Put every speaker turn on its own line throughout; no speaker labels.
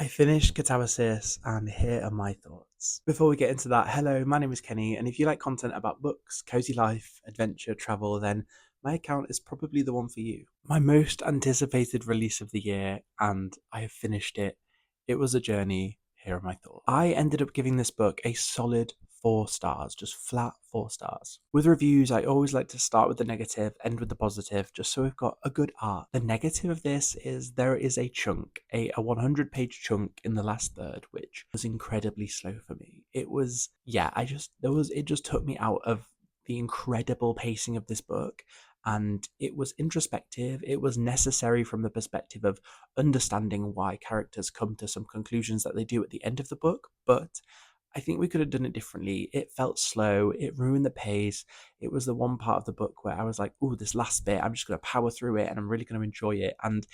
I finished Catabasis, and here are my thoughts. Before we get into that, hello, my name is Kenny, and if you like content about books, cozy life, adventure, travel, then my account is probably the one for you. My most anticipated release of the year, and I have finished it. It was a journey. Here are my thoughts. I ended up giving this book a solid 4 stars, just flat 4 stars. With reviews, I always like to start with the negative, end with the positive, just so we've got a good arc. The negative of this is there is a chunk, a 100-page chunk in the last third, which was incredibly slow for me. It was, yeah, it just took me out of the incredible pacing of this book. And it was introspective. It was necessary from the perspective of understanding why characters come to some conclusions that they do at the end of the book. But I think we could have done it differently. It felt slow. It ruined the pace. It was the one part of the book where I was like, "Oh, this last bit, I'm just going to power through it, and I'm really going to enjoy it." And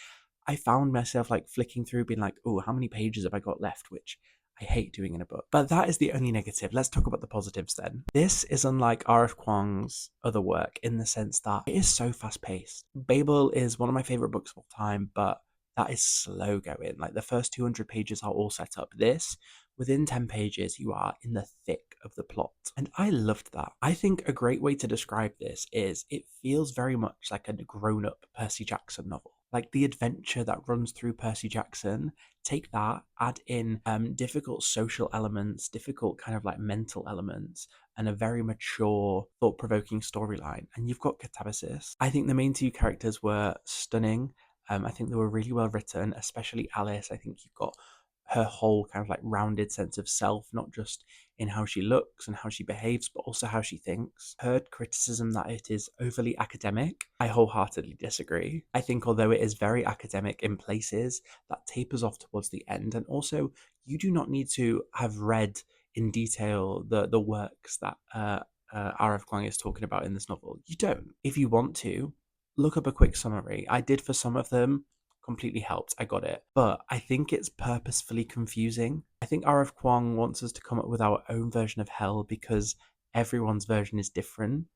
I found myself like flicking through, being like, "Oh, how many pages have I got left?" Which I hate doing in a book. But that is the only negative. Let's talk about the positives then. This is unlike R.F. Kuang's other work in the sense that it is so fast paced. Babel is one of my favorite books of all time, but that is slow going. Like the first 200 pages are all set up. This, within 10 pages, you are in the thick of the plot. And I loved that. I think a great way to describe this is it feels very much like a grown up Percy Jackson novel. Like the adventure that runs through Percy Jackson, take that, add in difficult social elements, difficult kind of like mental elements, and a very mature, thought provoking storyline. And you've got Catabasis. I think the main two characters were stunning. I think they were really well written, especially Alice. I think you've got her whole kind of like rounded sense of self, not just in how she looks and how she behaves, but also how she thinks. Heard criticism that it is overly academic. I wholeheartedly disagree. I think although it is very academic in places, that tapers off towards the end. And also, you do not need to have read in detail the works that R.F. Kuang is talking about in this novel. You don't. If you want to, look up a quick summary. I did for some of them, completely helped. I got it. But I think it's purposefully confusing. I think R.F. Kuang wants us to come up with our own version of hell because everyone's version is different.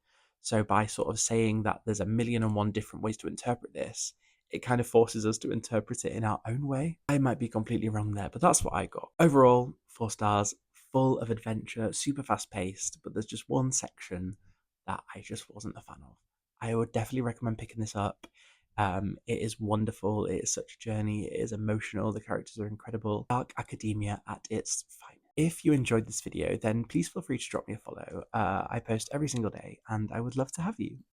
So by sort of saying that there's a million and one different ways to interpret this, it kind of forces us to interpret it in our own way. I might be completely wrong there, but that's what I got. Overall, 4 stars, full of adventure, super fast paced, but there's just one section that I just wasn't a fan of. I would definitely recommend picking this up. It is wonderful. It is such a journey. It is emotional. The characters are incredible. Dark academia at its finest. If you enjoyed this video, then please feel free to drop me a follow. I post every single day, and I would love to have you.